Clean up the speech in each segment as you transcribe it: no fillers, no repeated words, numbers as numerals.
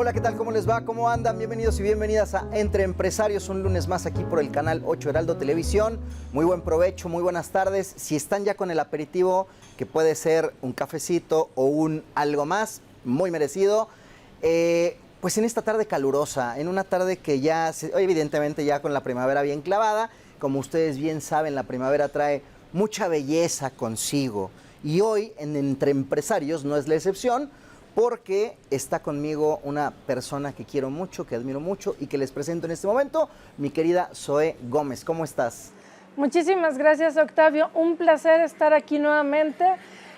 Hola, ¿qué tal? ¿Cómo les va? ¿Cómo andan? Bienvenidos y bienvenidas a Entre Empresarios, un lunes más aquí por el canal 8 Heraldo Televisión. Muy buen provecho, muy buenas tardes. Si están ya con el aperitivo, que puede ser un cafecito o un algo más, muy merecido, pues en esta tarde calurosa, en una tarde que ya, evidentemente ya con la primavera bien clavada, como ustedes bien saben, la primavera trae mucha belleza consigo. Y hoy en Entre Empresarios no es la excepción, porque está conmigo una persona que quiero mucho, que admiro mucho y que les presento en este momento, mi querida Zoe Gómez. ¿Cómo estás? Muchísimas gracias, Octavio. Un placer estar aquí nuevamente.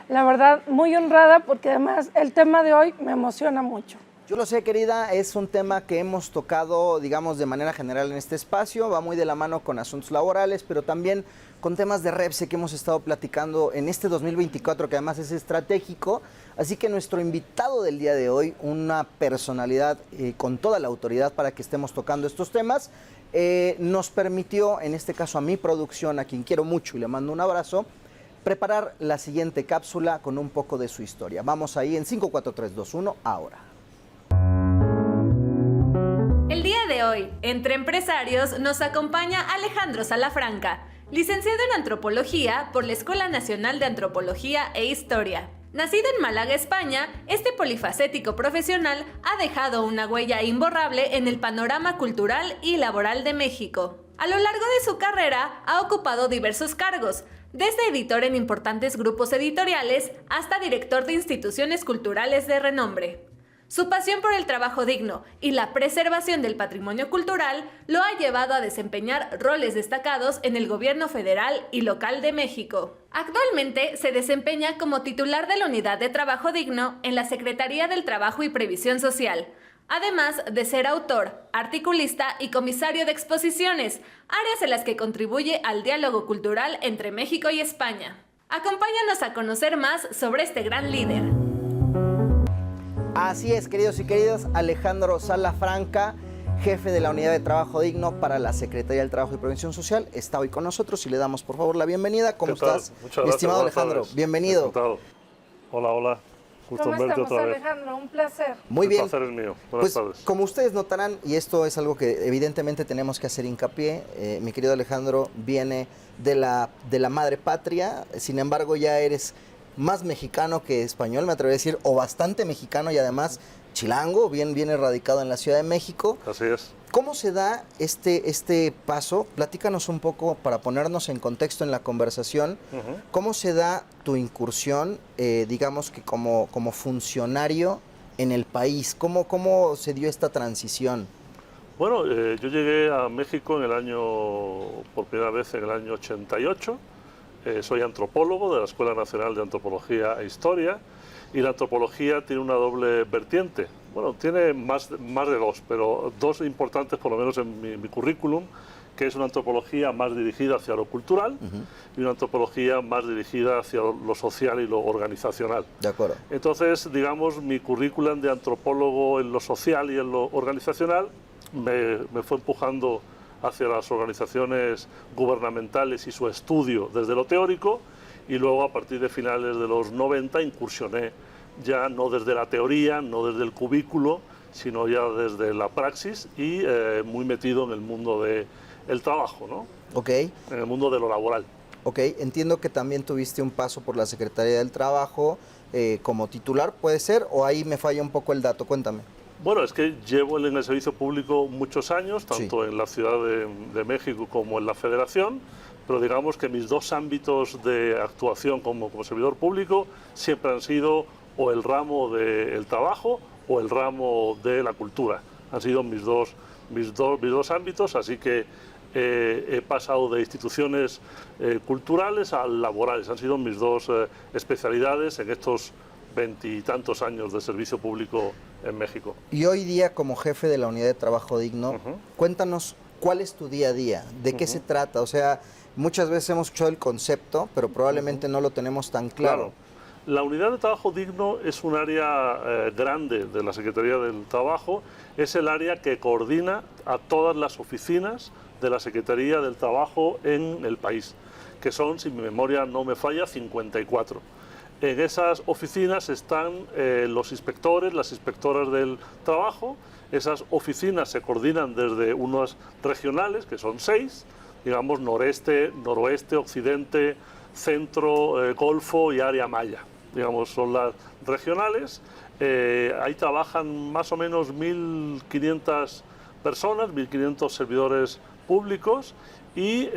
La verdad, muy honrada porque además el tema de hoy me emociona mucho. Yo lo sé, querida, es un tema que hemos tocado, digamos, de manera general en este espacio, va muy de la mano con asuntos laborales, pero también con temas de REPSE que hemos estado platicando en este 2024, que además es estratégico. Así que nuestro invitado del día de hoy, una personalidad con toda la autoridad para que estemos tocando estos temas, nos permitió, en este caso a mi producción, a quien quiero mucho y le mando un abrazo, preparar la siguiente cápsula con un poco de su historia. Vamos ahí en 5, 4, 3, 2, 1, ahora. El día de hoy, Entre Empresarios, nos acompaña Alejandro Salafranca, licenciado en Antropología por la Escuela Nacional de Antropología e Historia. Nacido en Málaga, España, este polifacético profesional ha dejado una huella imborrable en el panorama cultural y laboral de México. A lo largo de su carrera ha ocupado diversos cargos, desde editor en importantes grupos editoriales hasta director de instituciones culturales de renombre. Su pasión por el trabajo digno y la preservación del patrimonio cultural lo ha llevado a desempeñar roles destacados en el gobierno federal y local de México. Actualmente se desempeña como titular de la Unidad de Trabajo Digno en la Secretaría del Trabajo y Previsión Social, además de ser autor, articulista y comisario de exposiciones, áreas en las que contribuye al diálogo cultural entre México y España. Acompáñanos a conocer más sobre este gran líder. Así es, queridos y queridas, Alejandro Salafranca, jefe de la Unidad de Trabajo Digno para la Secretaría del Trabajo y Prevención Social, está hoy con nosotros y le damos por favor la bienvenida. ¿Cómo estás? Muchas gracias, mi estimado Alejandro? Bienvenido. Encantado. Hola, hola. ¿Cómo estamos, Alejandro? Un placer. Muy bien. El placer es mío. Buenas tardes. Como ustedes notarán, y esto es algo que evidentemente tenemos que hacer hincapié, mi querido Alejandro viene de la madre patria, sin embargo ya eres más mexicano que español, me atrevo a decir, o bastante mexicano y además chilango, bien radicado en la Ciudad de México. Así es. ¿Cómo se da este paso? Platícanos un poco para ponernos en contexto en la conversación. ¿Cómo se da tu incursión, digamos que como funcionario en el país? ¿Cómo se dio esta transición? Bueno, yo llegué a México por primera vez en el año 88. Soy antropólogo de la Escuela Nacional de Antropología e Historia, y la antropología tiene una doble vertiente. Bueno, tiene más de dos, pero dos importantes por lo menos en mi currículum, que es una antropología más dirigida hacia lo cultural y una antropología más dirigida hacia lo social y lo organizacional. De acuerdo. Entonces, digamos, mi currículum de antropólogo en lo social y en lo organizacional me fue empujando hacia las organizaciones gubernamentales y su estudio desde lo teórico, y luego a partir de finales de los 90 incursioné ya no desde la teoría, no desde el cubículo, sino ya desde la praxis y muy metido en el mundo del trabajo, ¿no? Ok. En el mundo de lo laboral. Ok, entiendo que también tuviste un paso por la Secretaría del Trabajo como titular, ¿puede ser? ¿O ahí me falla un poco el dato? Cuéntame. Bueno, es que llevo en el servicio público muchos años, tanto sí, en la Ciudad de México como en la Federación, pero digamos que mis dos ámbitos de actuación como servidor público siempre han sido o el ramo del trabajo o el ramo de la cultura. Han sido mis dos ámbitos, así que he pasado de instituciones culturales a laborales. Han sido mis dos especialidades en estos 20 y tantos años de servicio público en México. Y hoy día, como jefe de la Unidad de Trabajo Digno, cuéntanos cuál es tu día a día, de qué se trata. O sea, muchas veces hemos escuchado el concepto, pero probablemente no lo tenemos tan claro. La Unidad de Trabajo Digno es un área grande de la Secretaría del Trabajo. Es el área que coordina a todas las oficinas de la Secretaría del Trabajo en el país, que son, si mi memoria no me falla, 54. En esas oficinas están los inspectores, las inspectoras del trabajo. Esas oficinas se coordinan desde unas regionales, que son 6, digamos noreste, noroeste, occidente, centro, golfo y área maya. Digamos, son las regionales. Ahí trabajan más o menos 1.500 personas, 1.500 servidores públicos y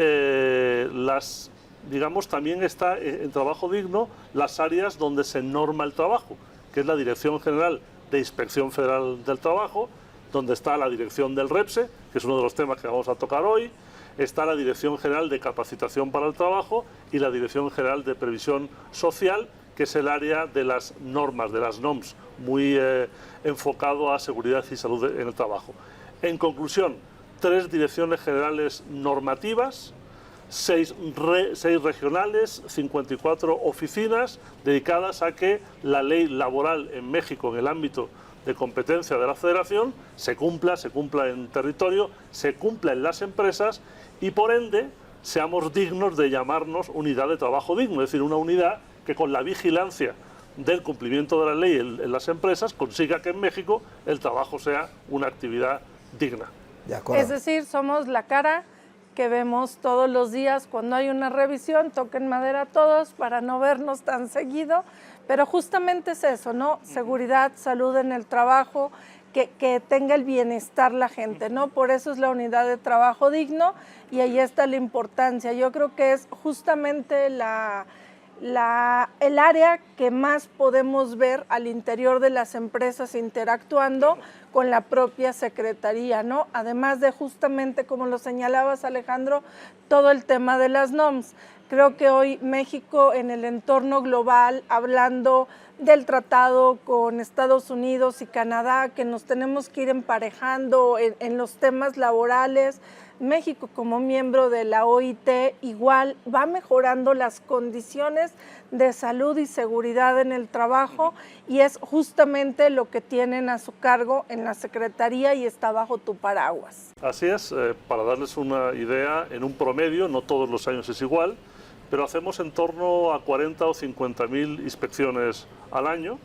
digamos, también está en trabajo digno las áreas donde se norma el trabajo, que es la Dirección General de Inspección Federal del Trabajo, donde está la dirección del REPSE, que es uno de los temas que vamos a tocar hoy, está la Dirección General de Capacitación para el Trabajo y la Dirección General de Previsión Social, que es el área de las normas, de las NOMS, muy enfocado a seguridad y salud en el trabajo. En conclusión, 3 direcciones generales normativas, 6 regionales, 54 oficinas dedicadas a que la ley laboral en México en el ámbito de competencia de la Federación se cumpla en territorio, se cumpla en las empresas y por ende seamos dignos de llamarnos unidad de trabajo digno, es decir, una unidad que con la vigilancia del cumplimiento de la ley en las empresas consiga que en México el trabajo sea una actividad digna. De acuerdo. Es decir, somos la cara que vemos todos los días cuando hay una revisión, toquen madera todos para no vernos tan seguido, pero justamente es eso, ¿no? Seguridad, salud en el trabajo, que tenga el bienestar la gente, ¿no? Por eso es la unidad de trabajo digno y ahí está la importancia. Yo creo que es justamente el área que más podemos ver al interior de las empresas interactuando con la propia Secretaría, ¿no? Además de justamente, como lo señalabas, Alejandro, todo el tema de las NOMS. Creo que hoy México en el entorno global, hablando del tratado con Estados Unidos y Canadá, que nos tenemos que ir emparejando en los temas laborales, México como miembro de la OIT igual va mejorando las condiciones de salud y seguridad en el trabajo y es justamente lo que tienen a su cargo en la Secretaría y está bajo tu paraguas. Así es, para darles una idea, en un promedio, no todos los años es igual, pero hacemos en torno a 40 o 50.000 inspecciones al año.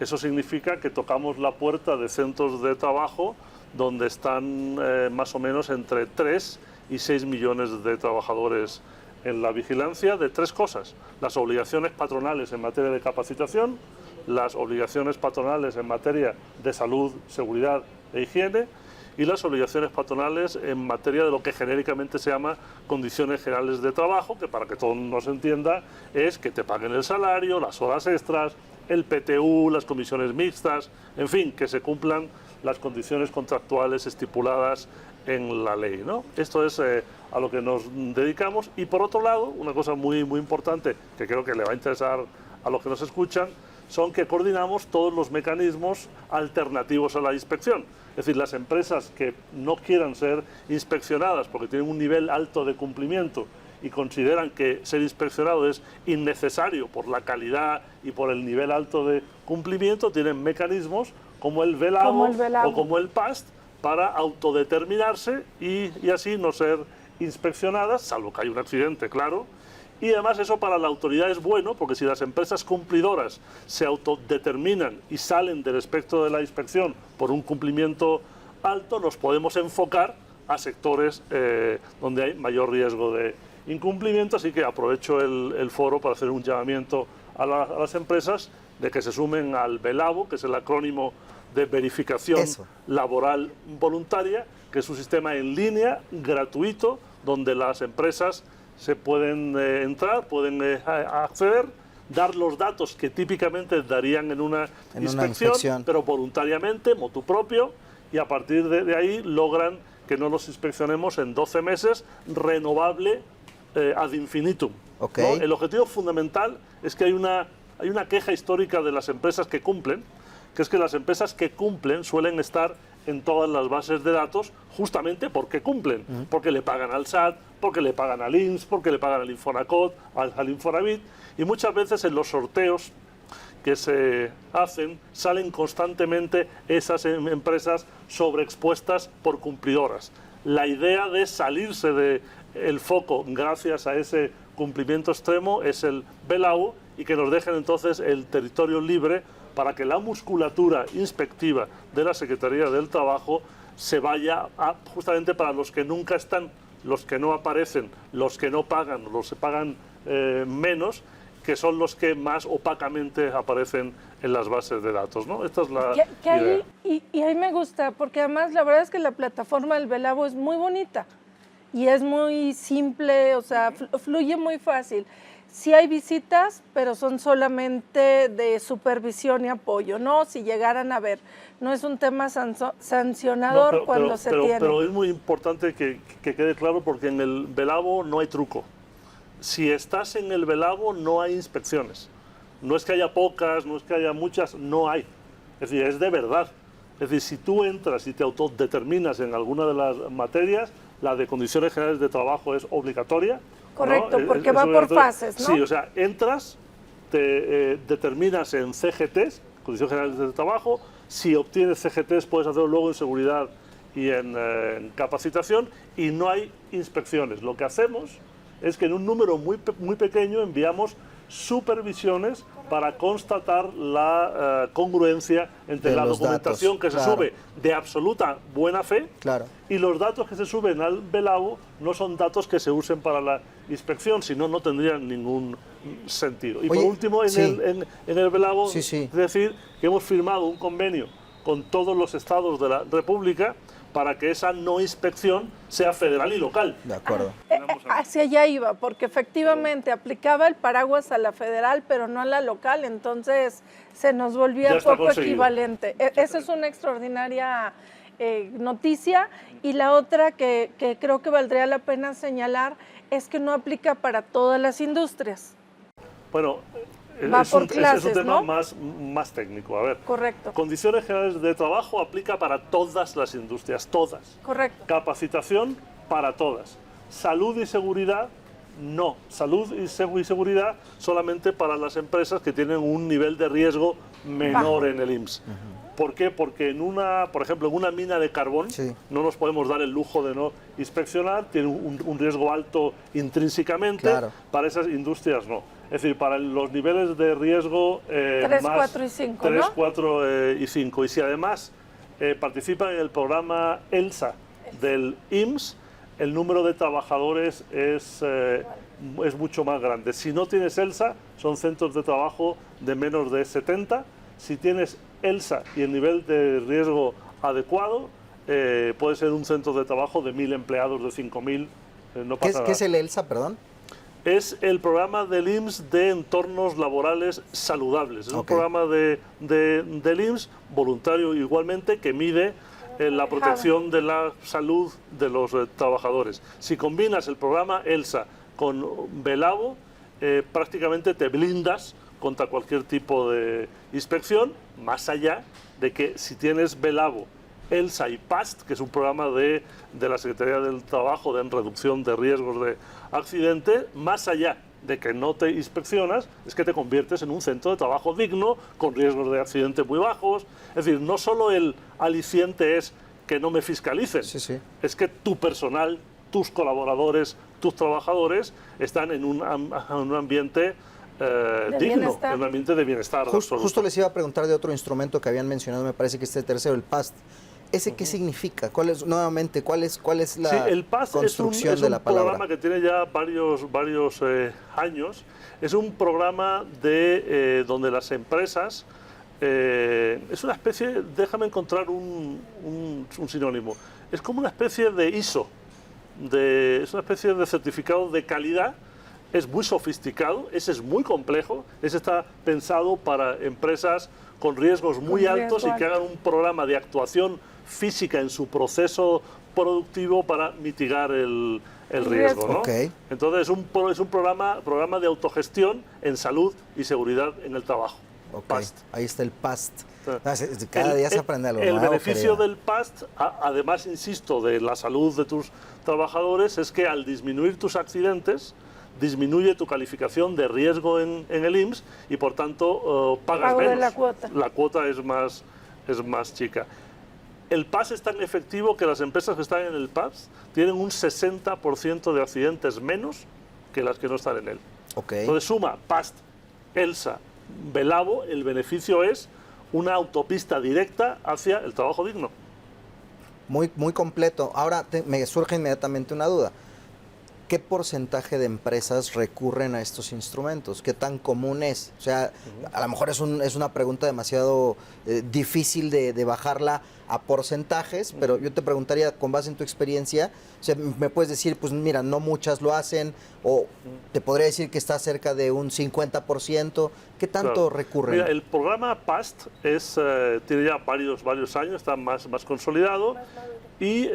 Eso significa que tocamos la puerta de centros de trabajo donde están más o menos entre 3 y 6 millones de trabajadores en la vigilancia de 3 cosas: las obligaciones patronales en materia de capacitación, las obligaciones patronales en materia de salud, seguridad e higiene y las obligaciones patronales en materia de lo que genéricamente se llama condiciones generales de trabajo, que para que todo nos entienda es que te paguen el salario, las horas extras, el PTU, las comisiones mixtas, en fin, que se cumplan las condiciones contractuales estipuladas en la ley, ¿no? Esto es a lo que nos dedicamos y por otro lado, una cosa muy importante que creo que le va a interesar a los que nos escuchan, son que coordinamos todos los mecanismos alternativos a la inspección. Es decir, las empresas que no quieran ser inspeccionadas porque tienen un nivel alto de cumplimiento y consideran que ser inspeccionado es innecesario por la calidad y por el nivel alto de cumplimiento, tienen mecanismos como el VELABO o como el PAST para autodeterminarse y así no ser inspeccionadas, salvo que haya un accidente, claro. Y además eso para la autoridad es bueno, porque si las empresas cumplidoras se autodeterminan y salen del espectro de la inspección por un cumplimiento alto, nos podemos enfocar a sectores donde hay mayor riesgo de incumplimiento. Así que aprovecho el foro para hacer un llamamiento a las empresas de que se sumen al VELABO, que es el acrónimo de verificación laboral voluntaria, que es un sistema en línea, gratuito, donde las empresas se pueden entrar, pueden acceder, dar los datos que típicamente darían en una inspección, pero voluntariamente, motu propio, y a partir de ahí logran que no los inspeccionemos en 12 meses, renovable ad infinitum. Okay. ¿No? El objetivo fundamental es que hay una queja histórica de las empresas que cumplen, que es que las empresas que cumplen suelen estar en todas las bases de datos justamente porque cumplen, porque le pagan al SAT, porque le pagan al INSS, porque le pagan al Infonacot, al Infonavit, y muchas veces en los sorteos que se hacen salen constantemente esas empresas sobreexpuestas por cumplidoras. La idea de salirse del foco gracias a ese cumplimiento extremo es el VELABO y que nos dejen entonces el territorio libre para que la musculatura inspectiva de la Secretaría del Trabajo se vaya justamente para los que nunca están, los que no aparecen, los que no pagan, los que pagan menos, que son los que más opacamente aparecen en las bases de datos, ¿no? Esta es la idea. Y ahí me gusta, porque además la verdad es que la plataforma del Velabo es muy bonita y es muy simple, o sea, fluye muy fácil. Sí hay visitas, pero son solamente de supervisión y apoyo, ¿no? Si llegaran a ver, no es un tema sancionador cuando se tiene. Pero es muy importante que quede claro, porque en el Velabo no hay truco. Si estás en el Velabo no hay inspecciones. No es que haya pocas, no es que haya muchas, no hay. Es decir, es de verdad. Es decir, si tú entras y te autodeterminas en alguna de las materias, la de condiciones generales de trabajo es obligatoria. Correcto, ¿no? porque va por fases, ¿no? Sí, o sea, entras, te determinas en CGTs, condiciones generales de trabajo. Si obtienes CGTs puedes hacerlo luego en seguridad y en capacitación, y no hay inspecciones. Lo que hacemos es que en un número muy pequeño enviamos supervisiones para constatar la congruencia entre la documentación que se sube de absoluta buena fe y los datos que se suben al Velabo no son datos que se usen para la inspección, si no, no tendrían ningún sentido. Y por último, en el Velabo, es decir, que hemos firmado un convenio con todos los estados de la República para que esa no inspección sea federal y local. De acuerdo. Hacia allá iba, porque efectivamente aplicaba el paraguas a la federal, pero no a la local, entonces se nos volvía poco equivalente. Esa es una extraordinaria noticia. Y la otra que creo que valdría la pena señalar es que no aplica para todas las industrias. Bueno, es un tema, ¿no? más técnico. A ver, correcto. Condiciones generales de trabajo aplica para todas las industrias, todas. Correcto. Capacitación para todas. Salud y seguridad, no. Salud y seguridad solamente para las empresas que tienen un nivel de riesgo menor en el IMSS. ¿Por qué? Porque por ejemplo, en una mina de carbón no nos podemos dar el lujo de no inspeccionar, tiene un riesgo alto intrínsecamente, para esas industrias no. Es decir, para los niveles de riesgo 3, 4 y 5, 3, ¿no? 4 y 5. Y si además participan en el programa ELSA del IMSS, el número de trabajadores es mucho más grande. Si no tienes ELSA, son centros de trabajo de menos de 70. Si tienes ELSA y el nivel de riesgo adecuado, puede ser un centro de trabajo de 1.000 empleados, de 5.000, no pasa nada. ¿Qué es el ELSA, perdón? Es el programa del IMSS de entornos laborales saludables. Es un programa del IMSS, voluntario igualmente, que mide la protección de la salud de los trabajadores. Si combinas el programa ELSA con Velabo, prácticamente te blindas contra cualquier tipo de inspección, más allá de que si tienes Velabo, ELSA y PAST, que es un programa de la Secretaría del Trabajo de reducción de riesgos de accidente, más allá de que no te inspeccionas, es que te conviertes en un centro de trabajo digno, con riesgos de accidente muy bajos. Es decir, no solo el aliciente es que no me fiscalicen, es que tu personal, tus colaboradores, tus trabajadores están en un ambiente digno, en un ambiente de bienestar. Justo les iba a preguntar de otro instrumento que habían mencionado, me parece que este tercero, el PAST. ¿Ese qué significa? ¿Cuál es la el PAST construcción de la palabra? Es un programa que tiene ya varios años. Es un programa donde las empresas... es una especie, déjame encontrar un sinónimo. Es como una especie de ISO, es una especie de certificado de calidad. Es muy sofisticado, ese es muy complejo, ese está pensado para empresas con riesgos muy altos y que hagan un programa de actuación física en su proceso productivo para mitigar el riesgo, ¿no? Entonces es un programa de autogestión en salud y seguridad en el trabajo. PAST. Ahí está el PAST. Cada día se aprende algo nuevo. El beneficio del PAST, además, insisto, de la salud de tus trabajadores, es que al disminuir tus accidentes, disminuye tu calificación de riesgo en el IMSS y por tanto pagas menos. La cuota es más chica. El PAS es tan efectivo que las empresas que están en el PAS tienen un 60% de accidentes menos que las que no están en él. Entonces suma PAST ELSA, Velavo, el beneficio es una autopista directa hacia el trabajo digno. Muy completo. Ahora me surge inmediatamente una duda. ¿Qué porcentaje de empresas recurren a estos instrumentos? ¿Qué tan común es? O sea, a lo mejor es una pregunta demasiado difícil de bajarla a porcentajes, pero yo te preguntaría, con base en tu experiencia, o sea, me puedes decir, pues mira, no muchas lo hacen, o te podría decir que está cerca de un 50%. ¿Qué tanto recurren? Mira, el programa PAST tiene ya varios años, está más consolidado. Y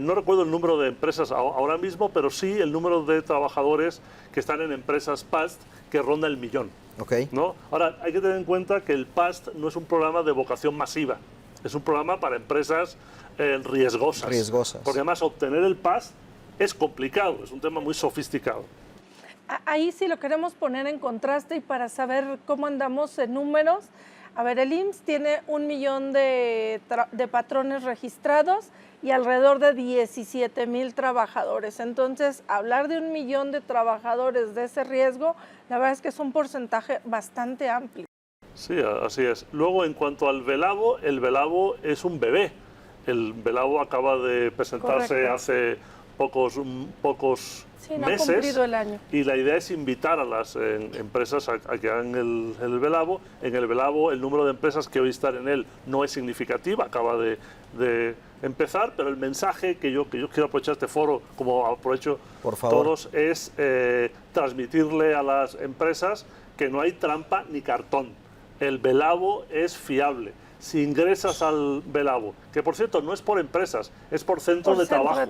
no recuerdo el número de empresas ahora mismo, pero sí el número de trabajadores que están en empresas PAST que ronda el 1.000.000. Okay. ¿No? Ahora, hay que tener en cuenta que el PAST no es un programa de vocación masiva, es un programa para empresas riesgosas. Porque además obtener el PAST es complicado, es un tema muy sofisticado. Ahí sí lo queremos poner en contraste y para saber cómo andamos en números. A ver, el IMSS tiene 1 millón de patrones registrados y alrededor de 17,000 trabajadores. Entonces, hablar de 1 millón de trabajadores de ese riesgo, la verdad es que es un porcentaje bastante amplio. Sí, así es. Luego, en cuanto al Velavo, el Velavo es un bebé. El Velavo acaba de presentarse Correcto. hace pocos Sí, no meses, ha cumplido el año. y la idea es invitar a las empresas a que hagan el Velavo. En el Velavo el número de empresas que hoy están en él no es significativo, acaba de empezar, pero el mensaje que yo quiero aprovechar este foro, como aprovecho Por favor. todos, es transmitirle a las empresas que no hay trampa ni cartón. El Velavo es fiable. Si ingresas al Velavo, que por cierto no es por empresas, es por centro de trabajo.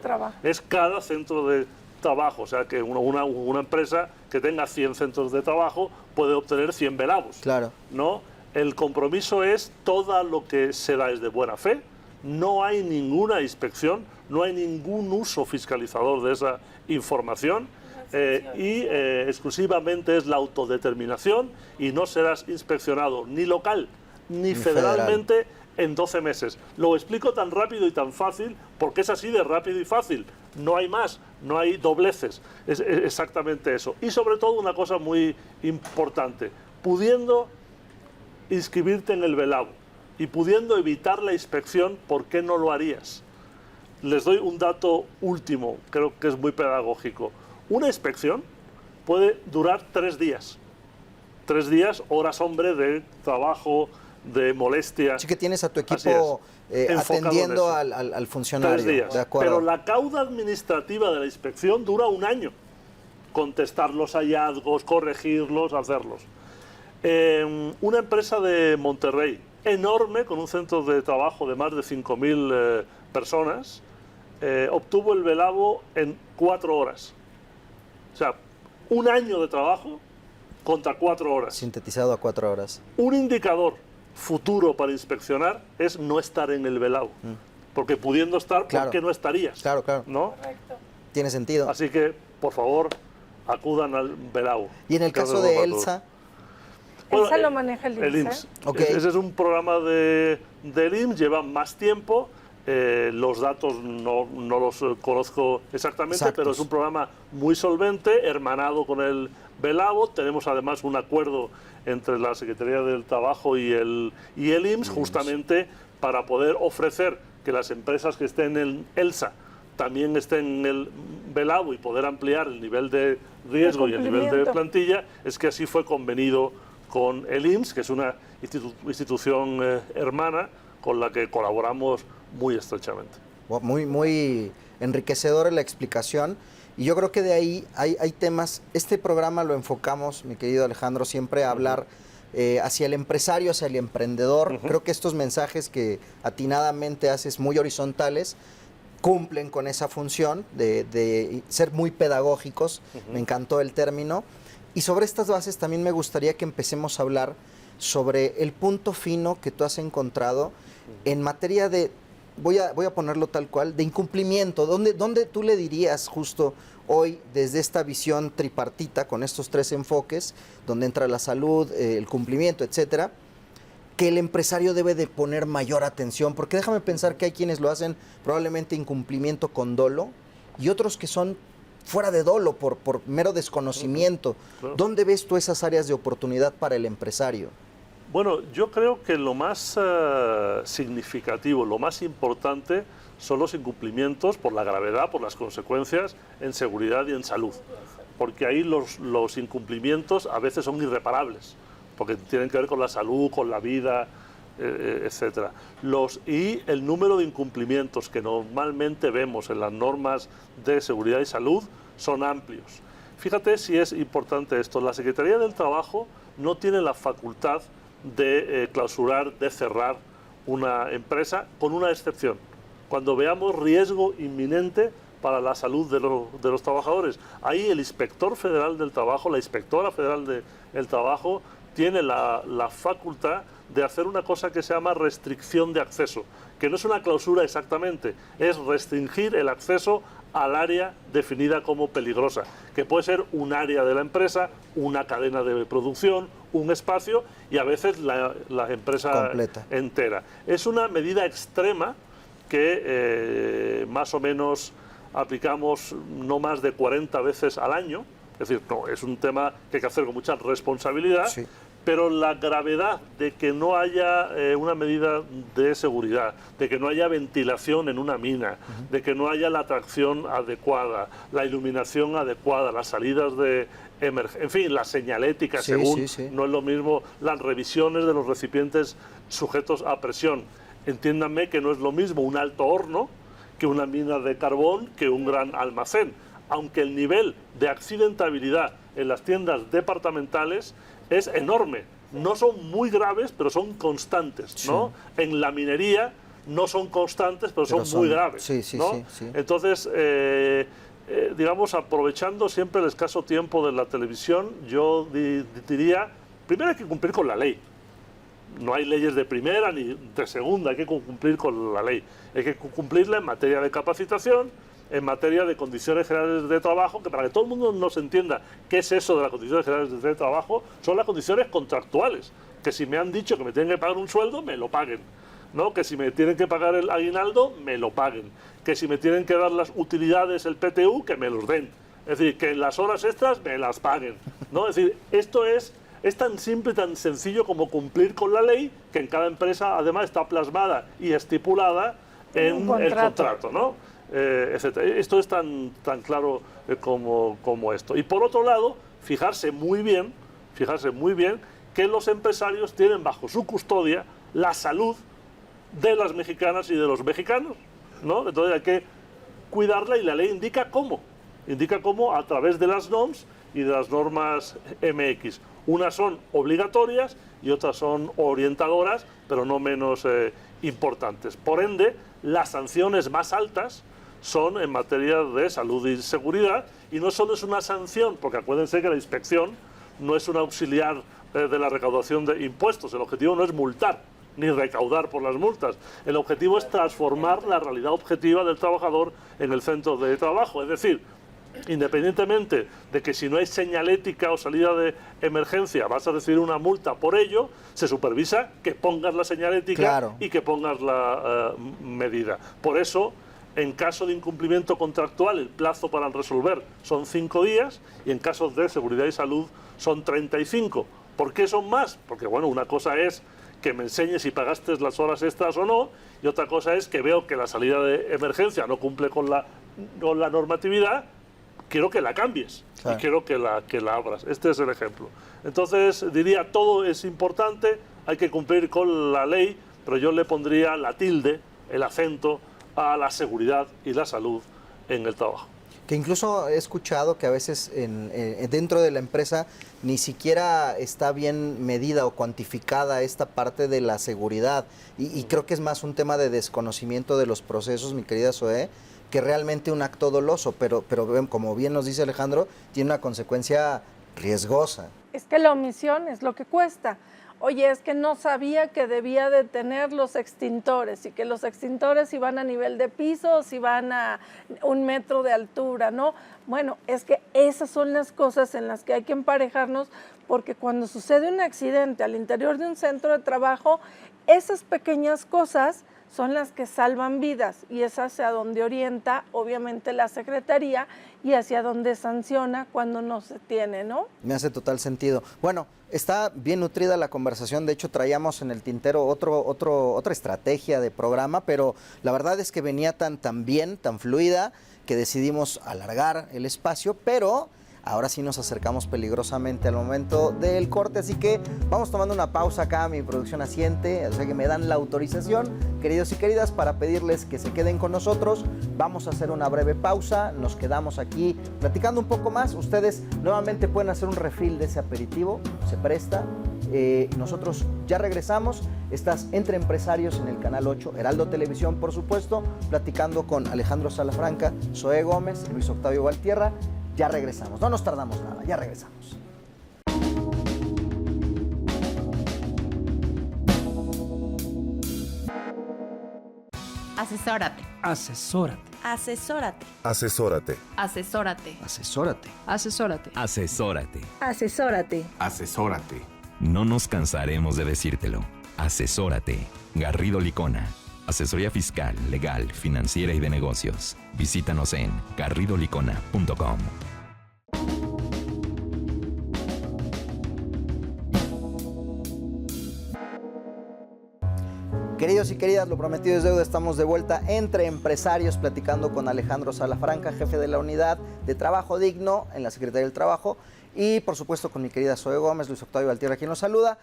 Es cada centro de trabajo, o sea que una empresa que tenga 100 centros de trabajo puede obtener 100 Velavos. Claro. ¿No? El compromiso es todo lo que se da es de buena fe, no hay ninguna inspección, no hay ningún uso fiscalizador de esa información exclusivamente es la autodeterminación y no serás inspeccionado ni local ni federalmente en 12 meses. Lo explico tan rápido y tan fácil porque es así de rápido y fácil. No hay más, no hay dobleces. Es exactamente eso. Y sobre todo una cosa muy importante, pudiendo inscribirte en el Velavo y pudiendo evitar la inspección, ¿por qué no lo harías? Les doy un dato último, creo que es muy pedagógico. Una inspección puede durar 3 días. 3 días, horas hombre de trabajo, de molestias. Así que tienes a tu equipo atendiendo al funcionario. 3 días. De acuerdo. Pero la cauda administrativa de la inspección dura 1 año. Contestar los hallazgos, corregirlos, hacerlos. Una empresa de Monterrey, enorme, con un centro de trabajo de más de 5.000 personas, obtuvo el Velavo en 4 horas. O sea, 1 año de trabajo contra 4 horas. Sintetizado a 4 horas. Un indicador futuro para inspeccionar es no estar en el Velavo. Porque pudiendo estar, Claro. ¿por qué no estarías? Claro. ¿No? Correcto. Tiene sentido. Así que, por favor, acudan al Velavo. Y en el caso de ELSA, ELSA lo maneja el IMSS. Okay. Ese es un programa del IMSS, lleva más tiempo. Los datos no los conozco exactamente, Exactos. pero es un programa muy solvente, hermanado con el Velavo. Tenemos además un acuerdo entre la Secretaría del Trabajo y el IMSS, justamente para poder ofrecer que las empresas que estén en ELSA también estén en el Velavo y poder ampliar el nivel de riesgo y el nivel de plantilla. Es que así fue convenido con el IMSS, que es una institución hermana con la que colaboramos muy estrechamente. muy enriquecedora la explicación. Y yo creo que de ahí hay temas. Este programa lo enfocamos, mi querido Alejandro, siempre a hablar hacia el empresario, hacia el emprendedor. Creo que estos mensajes que atinadamente haces muy horizontales cumplen con esa función de ser muy pedagógicos. Me encantó el término. Y sobre estas bases también me gustaría que empecemos a hablar sobre el punto fino que tú has encontrado en materia de, voy a ponerlo tal cual, de incumplimiento. ¿Dónde tú le dirías justo hoy, desde esta visión tripartita, con estos 3 enfoques, donde entra la salud, el cumplimiento, etcétera, que el empresario debe de poner mayor atención? Porque déjame pensar que hay quienes lo hacen probablemente incumplimiento con dolo y otros que son fuera de dolo, por mero desconocimiento. Claro. ¿Dónde ves tú esas áreas de oportunidad para el empresario? Bueno, yo creo que lo más significativo, lo más importante son los incumplimientos por la gravedad, por las consecuencias en seguridad y en salud. Porque ahí los incumplimientos a veces son irreparables, porque tienen que ver con la salud, con la vida, etcétera. Y el número de incumplimientos que normalmente vemos en las normas de seguridad y salud son amplios. Fíjate si es importante esto. La Secretaría del Trabajo no tiene la facultad de clausurar, de cerrar una empresa, con una excepción. Cuando veamos riesgo inminente para la salud de los trabajadores. Ahí el inspector federal del trabajo, la inspectora federal del trabajo, tiene la facultad de hacer una cosa que se llama restricción de acceso, que no es una clausura exactamente, es restringir el acceso al área definida como peligrosa, que puede ser un área de la empresa, una cadena de producción, un espacio y a veces la empresa completa, entera. Es una medida extrema que más o menos aplicamos no más de 40 veces al año, es decir, no, es un tema que hay que hacer con mucha responsabilidad, sí, pero la gravedad de que no haya una medida de seguridad, de que no haya ventilación en una mina, de que no haya la tracción adecuada, la iluminación adecuada, las salidas de emergencia, en fin, la señalética, sí, según, sí, sí. no es lo mismo, las revisiones de los recipientes sujetos a presión. Entiéndanme que no es lo mismo un alto horno que una mina de carbón, que un gran almacén, aunque el nivel de accidentabilidad en las tiendas departamentales es enorme. No son muy graves, pero son constantes, ¿no? Sí. En la minería no son constantes, pero son muy graves, sí, sí, ¿no? sí, sí. Entonces, digamos, aprovechando siempre el escaso tiempo de la televisión, yo diría, primero hay que cumplir con la ley. No hay leyes de primera ni de segunda, hay que cumplir con la ley. Hay que cumplirla en materia de capacitación, en materia de condiciones generales de trabajo, que para que todo el mundo nos entienda qué es eso de las condiciones generales de trabajo, son las condiciones contractuales, que si me han dicho que me tienen que pagar un sueldo, me lo paguen, ¿no? Que si me tienen que pagar el aguinaldo, me lo paguen, que si me tienen que dar las utilidades, el PTU, que me los den, es decir, que en las horas extras me las paguen, ¿no? Es decir, esto es tan simple y tan sencillo como cumplir con la ley, que en cada empresa además está plasmada y estipulada en el contrato, ¿no? Esto es tan claro como esto. Y por otro lado, fijarse muy bien que los empresarios tienen bajo su custodia la salud de las mexicanas y de los mexicanos, ¿no? Entonces hay que cuidarla y la ley indica cómo a través de las NOMS y de las normas MX. Unas son obligatorias y otras son orientadoras, pero no menos importantes. Por ende, las sanciones más altas son en materia de salud y seguridad, y no solo es una sanción, porque acuérdense que la inspección no es un auxiliar de la recaudación de impuestos, el objetivo no es multar ni recaudar por las multas, el objetivo es transformar la realidad objetiva del trabajador en el centro de trabajo, es decir, independientemente de que si no hay señalética o salida de emergencia vas a recibir una multa por ello, se supervisa que pongas la señalética, claro, y que pongas la medida. Por eso, en caso de incumplimiento contractual, el plazo para resolver son 5 días y en casos de seguridad y salud son 35. ¿Por qué son más? Porque, bueno, una cosa es que me enseñes si pagaste las horas extras o no, y otra cosa es que veo que la salida de emergencia no cumple con la normatividad, quiero que la cambies, claro, y quiero que la abras. Este es el ejemplo. Entonces, diría, todo es importante, hay que cumplir con la ley, pero yo le pondría la tilde, el acento, a la seguridad y la salud en el trabajo. Que incluso he escuchado que a veces dentro de la empresa ni siquiera está bien medida o cuantificada esta parte de la seguridad y creo que es más un tema de desconocimiento de los procesos, mi querida Zoé, que realmente un acto doloso, pero como bien nos dice Alejandro, tiene una consecuencia riesgosa. Es que la omisión es lo que cuesta. Oye, es que no sabía que debía de tener los extintores y que los extintores iban a nivel de piso, si van a 1 metro de altura, ¿no? Bueno, es que esas son las cosas en las que hay que emparejarnos, porque cuando sucede un accidente al interior de un centro de trabajo, esas pequeñas cosas son las que salvan vidas y es hacia donde orienta obviamente la Secretaría y hacia donde sanciona cuando no se tiene, ¿no? Me hace total sentido. Bueno, está bien nutrida la conversación, de hecho traíamos en el tintero otra estrategia de programa, pero la verdad es que venía tan bien, tan fluida, que decidimos alargar el espacio, pero ahora sí nos acercamos peligrosamente al momento del corte, así que vamos tomando una pausa acá, mi producción asiente, o sea que me dan la autorización, queridos y queridas, para pedirles que se queden con nosotros. Vamos a hacer una breve pausa, nos quedamos aquí platicando un poco más. Ustedes nuevamente pueden hacer un refill de ese aperitivo, se presta. Nosotros ya regresamos. Estás Entre Empresarios en el Canal 8, Heraldo Televisión, por supuesto, platicando con Alejandro Salafranca, Zoé Gómez, Luis Octavio Valtierra. Ya regresamos, no nos tardamos nada, ya regresamos. Asesórate. Asesórate. Asesórate. Asesórate. Asesórate. Asesórate. Asesórate. Asesórate. Asesórate. Asesórate. No nos cansaremos de decírtelo. Asesórate. Garrido Licona. Asesoría fiscal, legal, financiera y de negocios. Visítanos en garridolicona.com. Queridos y queridas, lo prometido es deuda, estamos de vuelta Entre Empresarios platicando con Alejandro Salafranca, jefe de la Unidad de Trabajo Digno en la Secretaría del Trabajo, y por supuesto con mi querida Zoé Gómez, Luis Octavio Valtierra, quien nos saluda.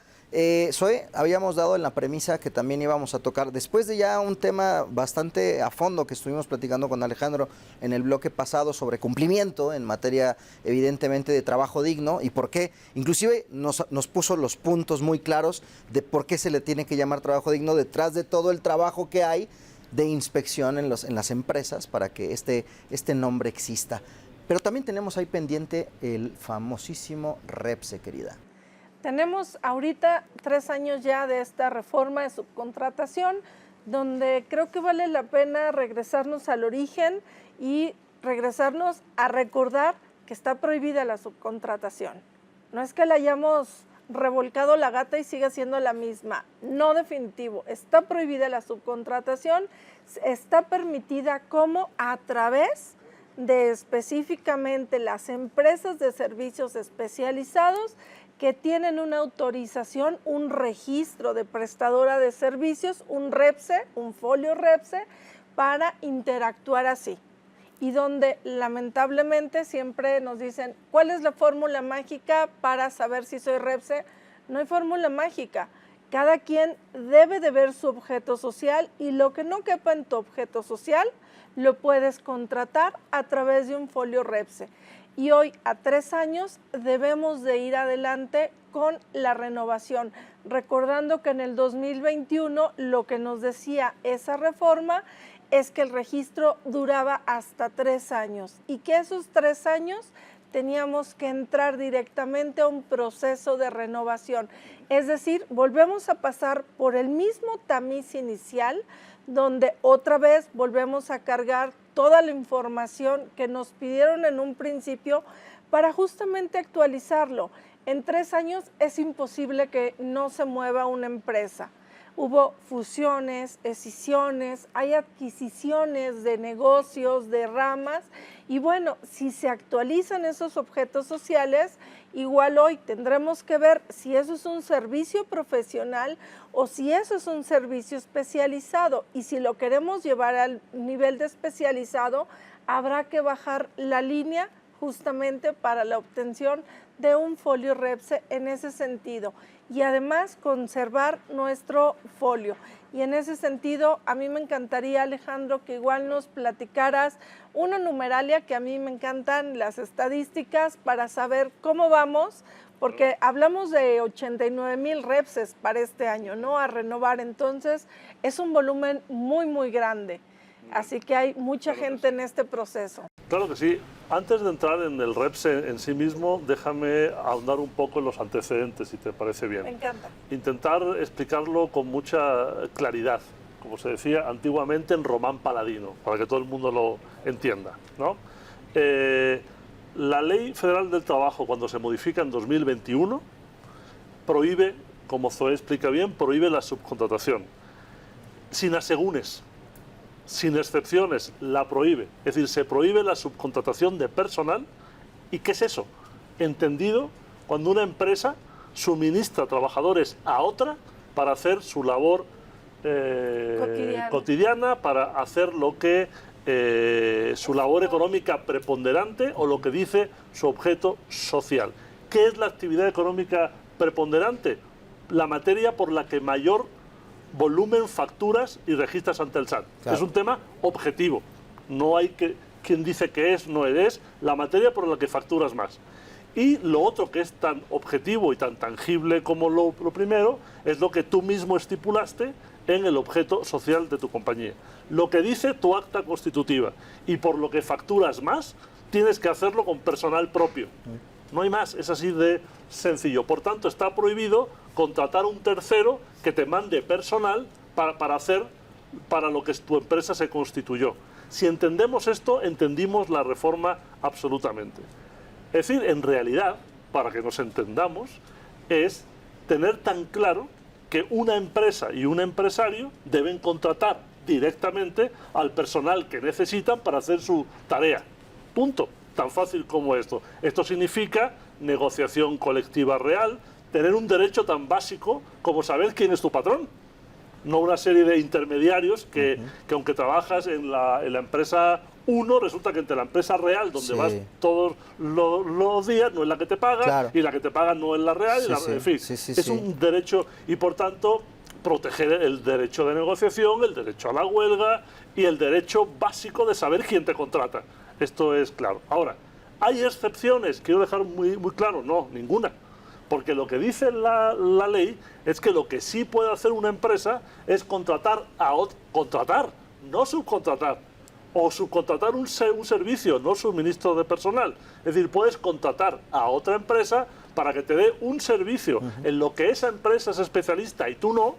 Zoé, habíamos dado en la premisa que también íbamos a tocar, después de ya un tema bastante a fondo que estuvimos platicando con Alejandro en el bloque pasado sobre cumplimiento en materia evidentemente de trabajo digno y por qué, inclusive nos puso los puntos muy claros de por qué se le tiene que llamar trabajo digno detrás de todo el trabajo que hay de inspección en las empresas para que este nombre exista. Pero también tenemos ahí pendiente el famosísimo REPSE, querida. Tenemos ahorita 3 años ya de esta reforma de subcontratación, donde creo que vale la pena regresarnos al origen y regresarnos a recordar que está prohibida la subcontratación. No es que la hayamos revolcado la gata y siga siendo la misma, no, definitivo, está prohibida la subcontratación, está permitida como a través de específicamente las empresas de servicios especializados que tienen una autorización, un registro de prestadora de servicios, un REPSE, un folio REPSE, para interactuar así. Y donde lamentablemente siempre nos dicen, ¿cuál es la fórmula mágica para saber si soy REPSE? No hay fórmula mágica. Cada quien debe de ver su objeto social y lo que no quepa en tu objeto social lo puedes contratar a través de un folio REPSE. Y hoy, a 3 años, debemos de ir adelante con la renovación, recordando que en el 2021 lo que nos decía esa reforma es que el registro duraba hasta 3 años y que esos 3 años teníamos que entrar directamente a un proceso de renovación. Es decir, volvemos a pasar por el mismo tamiz inicial, donde otra vez volvemos a cargar toda la información que nos pidieron en un principio para justamente actualizarlo. En 3 años es imposible que no se mueva una empresa. Hubo fusiones, escisiones, hay adquisiciones de negocios, de ramas, y bueno, si se actualizan esos objetos sociales, igual hoy tendremos que ver si eso es un servicio profesional o si eso es un servicio especializado, y si lo queremos llevar al nivel de especializado, habrá que bajar la línea justamente para la obtención de un folio REPSE en ese sentido, y además conservar nuestro folio. Y en ese sentido, a mí me encantaría, Alejandro, que igual nos platicaras una numeralia, que a mí me encantan las estadísticas para saber cómo vamos, porque hablamos de 89,000 REPSES para este año, ¿no? A renovar, entonces es un volumen muy, muy grande. Así que hay mucha gente en este proceso. Claro que sí. Antes de entrar en el REPSE en sí mismo, déjame ahondar un poco en los antecedentes, si te parece bien. Me encanta. Intentar explicarlo con mucha claridad, como se decía antiguamente en román paladino, para que todo el mundo lo entienda, ¿no? La Ley Federal del Trabajo, cuando se modifica en 2021, prohíbe, como Zoé explica bien, prohíbe la subcontratación. sin asegúnes, sin excepciones, la prohíbe. Es decir, se prohíbe la subcontratación de personal. ¿Y qué es eso? Entendido cuando una empresa suministra trabajadores a otra para hacer su labor cotidiana, para hacer lo que su labor económica preponderante o lo que dice su objeto social. ¿Qué es la actividad económica preponderante? La materia por la que mayor volumen facturas y registras ante el SAT. Claro. Es un tema objetivo. No hay quien dice que es, no es, la materia por la que facturas más. Y lo otro que es tan objetivo y tan tangible como lo primero es lo que tú mismo estipulaste en el objeto social de tu compañía. Lo que dice tu acta constitutiva. Y por lo que facturas más, tienes que hacerlo con personal propio. No hay más, es así de sencillo. Por tanto, está prohibido contratar un tercero que te mande personal para hacer para lo que tu empresa se constituyó. Si entendemos esto, entendimos la reforma absolutamente. Es decir, en realidad, para que nos entendamos, es tener tan claro que una empresa y un empresario deben contratar directamente al personal que necesitan para hacer su tarea. Punto. Tan fácil como esto. Esto significa negociación colectiva real, tener un derecho tan básico como saber quién es tu patrón. No una serie de intermediarios que aunque trabajas en la empresa 1, resulta que entre la empresa real, donde vas todos los días, no es la que te paga, claro, y la que te paga no es la real. En fin, es un derecho y, por tanto, proteger el derecho de negociación, el derecho a la huelga y el derecho básico de saber quién te contrata. Esto es claro. Ahora, ¿hay excepciones? Quiero dejar muy claro, no, ninguna. Porque lo que dice la ley es que lo que sí puede hacer una empresa es contratar, no subcontratar. O subcontratar un servicio, no suministro de personal. Es decir, puedes contratar a otra empresa para que te dé un servicio en lo que esa empresa es especialista y tú no.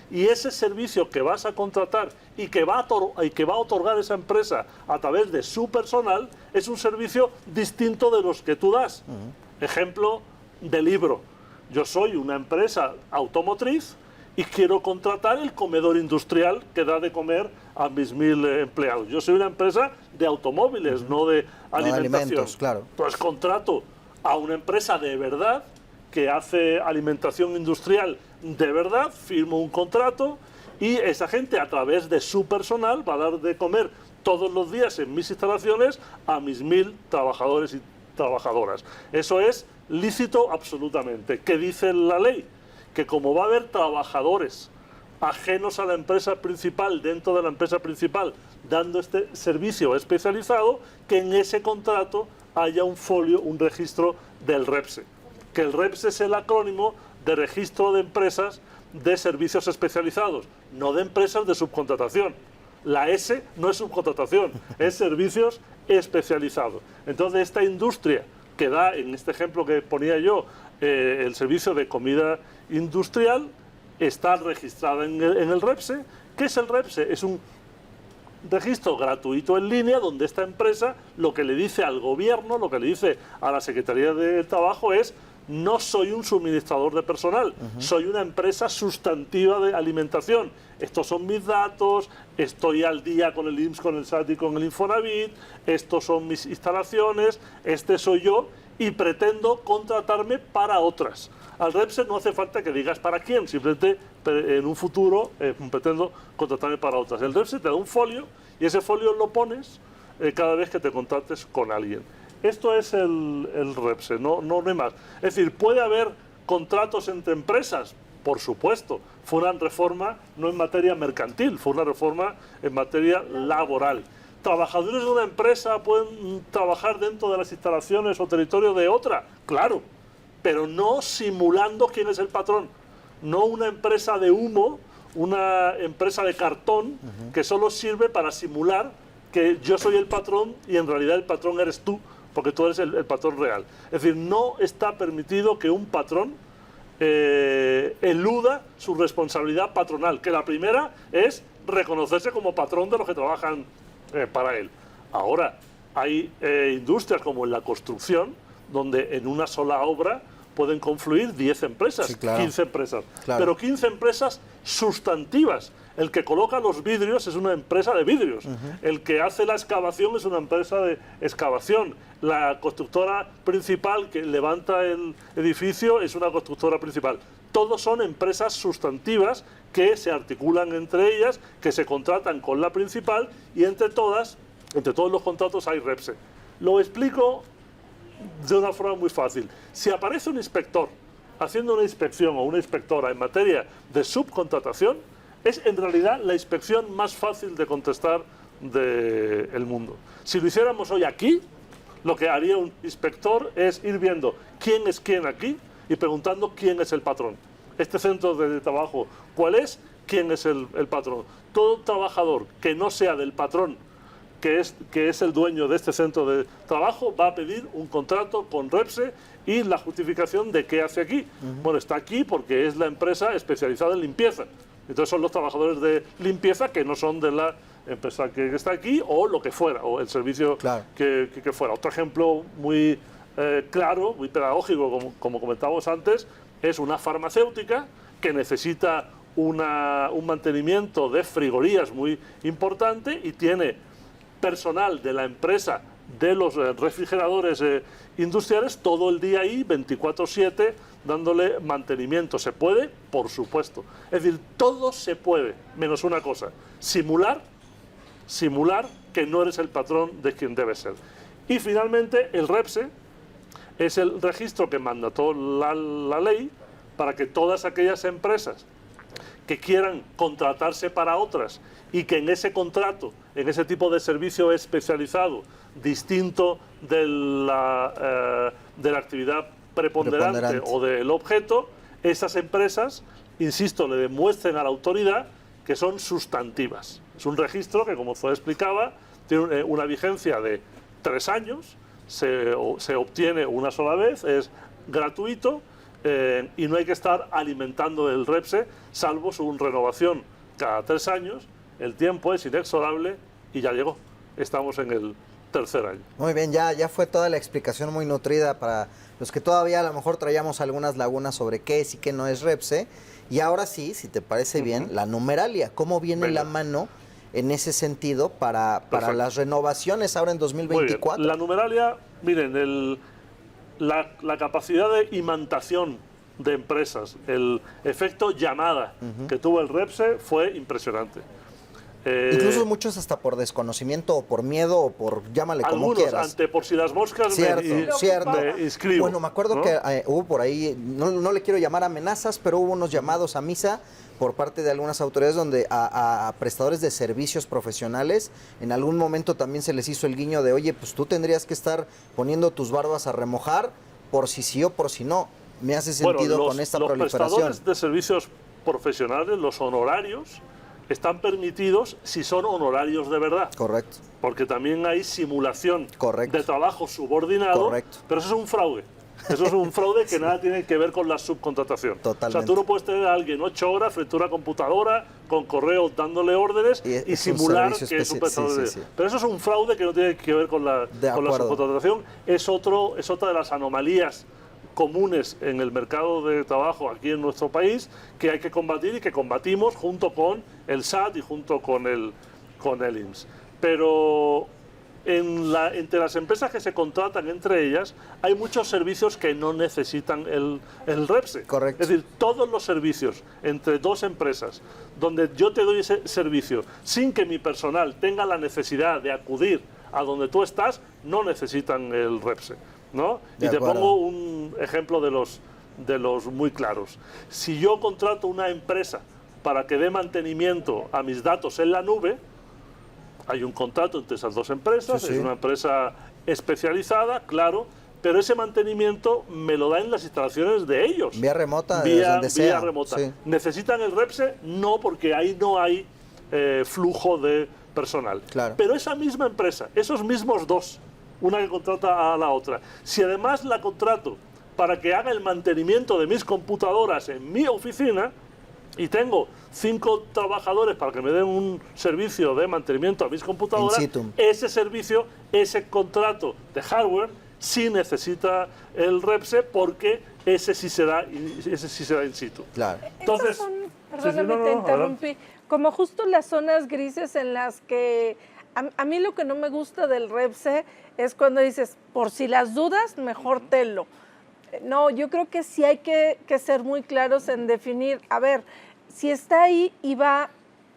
Y ese servicio que vas a contratar y que va a otorgar esa empresa a través de su personal es un servicio distinto de los que tú das. Ejemplo de libro. Yo soy una empresa automotriz y quiero contratar el comedor industrial que da de comer a mis 1000 empleados. Yo soy una empresa de automóviles, no de alimentación. Alimentos, claro. Pues contrato a una empresa de verdad que hace alimentación industrial de verdad, firmo un contrato y esa gente a través de su personal va a dar de comer todos los días en mis instalaciones a mis 1000 trabajadores y trabajadoras. Eso es lícito absolutamente. ¿Qué dice la ley? Que como va a haber trabajadores ajenos a la empresa principal, dentro de la empresa principal, dando este servicio especializado, que en ese contrato haya un folio, un registro del REPSE. Que el REPSE es el acrónimo de registro de empresas de servicios especializados, no de empresas de subcontratación. La S no es subcontratación, es servicios especializados. Entonces, esta industria que da, en este ejemplo que ponía yo, el servicio de comida industrial, está registrada en el REPSE. ¿Qué es el REPSE? Es un registro gratuito en línea donde esta empresa lo que le dice al gobierno, lo que le dice a la Secretaría de Trabajo es: no soy un suministrador de personal, soy una empresa sustantiva de alimentación. Estos son mis datos, estoy al día con el IMSS, con el SAT y con el Infonavit, estos son mis instalaciones, este soy yo y pretendo contratarme para otras. Al REPSE no hace falta que digas para quién, simplemente en un futuro pretendo contratarme para otras. El REPSE te da un folio y ese folio lo pones cada vez que te contrates con alguien. Esto es el REPSE, no hay más. Es decir, ¿puede haber contratos entre empresas? Por supuesto. Fue una reforma no en materia mercantil, fue una reforma en materia laboral. ¿Trabajadores de una empresa pueden trabajar dentro de las instalaciones o territorio de otra? Claro, pero no simulando quién es el patrón. No una empresa de humo, una empresa de cartón que solo sirve para simular que yo soy el patrón y en realidad el patrón eres tú, porque tú eres el patrón real. Es decir, no está permitido que un patrón eluda su responsabilidad patronal, que la primera es reconocerse como patrón de los que trabajan para él. Ahora, hay industrias como en la construcción, donde en una sola obra pueden confluir 10 empresas, Sí, claro. 15 empresas, Claro. pero 15 empresas sustantivas. El que coloca los vidrios es una empresa de vidrios. El que hace la excavación es una empresa de excavación. La constructora principal que levanta el edificio es una constructora principal. Todos son empresas sustantivas que se articulan entre ellas, que se contratan con la principal y entre todos los contratos hay REPSE. Lo explico de una forma muy fácil. Si aparece un inspector haciendo una inspección o una inspectora en materia de subcontratación, es en realidad la inspección más fácil de contestar del mundo. Si lo hiciéramos hoy aquí, lo que haría un inspector es ir viendo quién es quién aquí y preguntando quién es el patrón. Este centro de trabajo, ¿cuál es? ¿Quién es el patrón? Todo trabajador que no sea del patrón, que es el dueño de este centro de trabajo, va a pedir un contrato con REPSE y la justificación de qué hace aquí. Bueno, está aquí porque es la empresa especializada en limpieza. Entonces son los trabajadores de limpieza que no son de la empresa que está aquí o lo que fuera, o el servicio Claro. que fuera. Otro ejemplo muy claro, muy pedagógico, como comentábamos antes, es una farmacéutica que necesita un mantenimiento de frigorías muy importante y tiene personal de la empresa de los refrigeradores industriales todo el día ahí, 24/7, dándole mantenimiento. ¿Se puede? Por supuesto. Es decir, todo se puede, menos una cosa: simular que no eres el patrón de quien debe ser. Y finalmente, el REPSE es el registro que mandató la ley para que todas aquellas empresas que quieran contratarse para otras y que en ese contrato, en ese tipo de servicio especializado, distinto de la actividad preponderante o del objeto, esas empresas, insisto, le demuestren a la autoridad que son sustantivas. Es un registro que, como usted explicaba, tiene una vigencia de 3 años, se obtiene una sola vez, es gratuito y no hay que estar alimentando el REPSE, salvo su renovación cada 3 años. El tiempo es inexorable y ya llegó. Estamos en el tercer año. Muy bien, ya fue toda la explicación muy nutrida para los que todavía a lo mejor traíamos algunas lagunas sobre qué es y qué no es REPSE. Y ahora sí, si te parece bien, la numeralia, ¿cómo viene la mano en ese sentido para las renovaciones ahora en 2024? La numeralia, miren, la capacidad de imantación de empresas, el efecto llamada que tuvo el REPSE fue impresionante. Incluso muchos hasta por desconocimiento o por miedo o por llámale como quieras. Por si las moscas Cierto. me inscribo. Bueno, me acuerdo que hubo por ahí, no le quiero llamar amenazas, pero hubo unos llamados a misa por parte de algunas autoridades donde a prestadores de servicios profesionales en algún momento también se les hizo el guiño de, oye, pues tú tendrías que estar poniendo tus barbas a remojar por si sí o por si no. Me hace sentido con esta proliferación. Los prestadores de servicios profesionales, los honorarios, están permitidos si son honorarios de verdad. Correcto. Porque también hay simulación Correcto. de trabajo subordinado. Correcto. Pero eso es un fraude. Eso es un fraude que nada tiene que ver con la subcontratación. Totalmente. O sea, tú no puedes tener a alguien 8 horas frente a una computadora con correos dándole órdenes y simular que es un prestador. Sí. Pero eso es un fraude que no tiene que ver con la subcontratación. Es otra de las anomalías comunes en el mercado de trabajo aquí en nuestro país que hay que combatir y que combatimos junto con el SAT y junto con el IMSS. Pero entre las empresas que se contratan entre ellas hay muchos servicios que no necesitan el REPSE. Correcto. Es decir, todos los servicios entre dos empresas donde yo te doy ese servicio sin que mi personal tenga la necesidad de acudir a donde tú estás, no necesitan el REPSE, ¿no? Y te pongo un ejemplo de los muy claros. Si yo contrato una empresa para que dé mantenimiento a mis datos en la nube, hay un contrato entre esas dos empresas, es una empresa especializada, claro, pero ese mantenimiento me lo da en las instalaciones de ellos. Vía remota, donde sea. Vía remota. Sí. ¿Necesitan el REPSE? No, porque ahí no hay flujo de personal. Claro. Pero esa misma empresa, esos mismos dos, una que contrata a la otra, si además la contrato para que haga el mantenimiento de mis computadoras en mi oficina y tengo 5 trabajadores para que me den un servicio de mantenimiento a mis computadoras, ese servicio, ese contrato de hardware sí necesita el REPSE porque ese sí será in situ. Claro. Entonces, Esas son, sí, perdóname, no, te no, interrumpí, como justo las zonas grises en las que a mí lo que no me gusta del REPSE es cuando dices, por si las dudas, mejor telo. No, yo creo que sí hay que ser muy claros en definir, a ver, si está ahí y va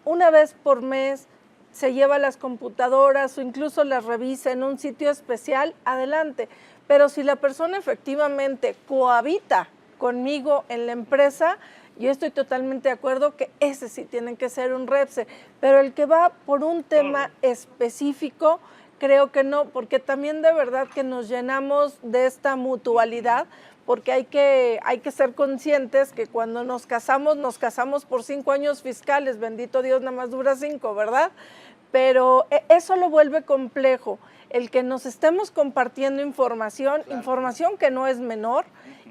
una vez por mes, se lleva las computadoras o incluso las revisa en un sitio especial, adelante. Pero si la persona efectivamente cohabita conmigo en la empresa, yo estoy totalmente de acuerdo que ese sí tiene que ser un REPSE. Pero el que va por un tema específico, creo que no, porque también de verdad que nos llenamos de esta mutualidad, porque hay que ser conscientes que cuando nos casamos por 5 años fiscales, bendito Dios, nada más dura 5, ¿verdad? Pero eso lo vuelve complejo, el que nos estemos compartiendo información, claro, información que no es menor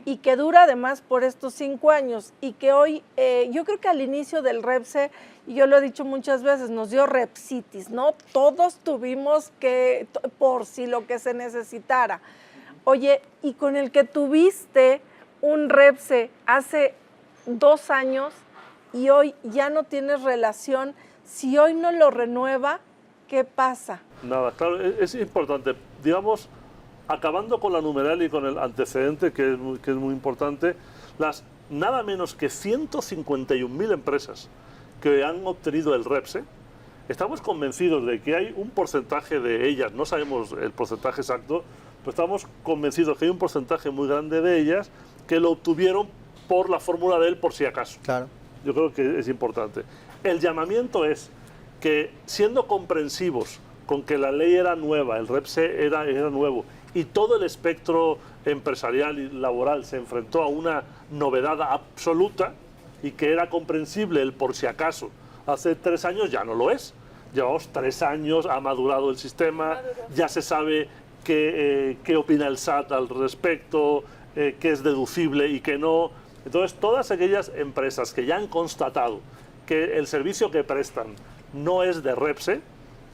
y que dura además por estos 5 años y que hoy, yo creo que al inicio del REPSE, y yo lo he dicho muchas veces, nos dio Repsitis, ¿no? Todos tuvimos que, por si lo que se necesitara. Oye, y con el que tuviste un REPSE hace 2 años y hoy ya no tienes relación, si hoy no lo renueva, ¿qué pasa? Nada, claro, es importante, digamos, acabando con la numeralia y con el antecedente, que es muy importante, las nada menos que 151.000 empresas que han obtenido el REPSE, estamos convencidos de que hay un porcentaje de ellas, no sabemos el porcentaje exacto, pero estamos convencidos que hay un porcentaje muy grande de ellas que lo obtuvieron por la fórmula del por si acaso. Claro. Yo creo que es importante. El llamamiento es que, siendo comprensivos con que la ley era nueva, el REPSE era nuevo, y todo el espectro empresarial y laboral se enfrentó a una novedad absoluta y que era comprensible el por si acaso, hace 3 años ya no lo es. Llevamos 3 años, ha madurado el sistema, ya se sabe qué opina el SAT al respecto, qué es deducible y qué no. Entonces, todas aquellas empresas que ya han constatado que el servicio que prestan no es de REPSE,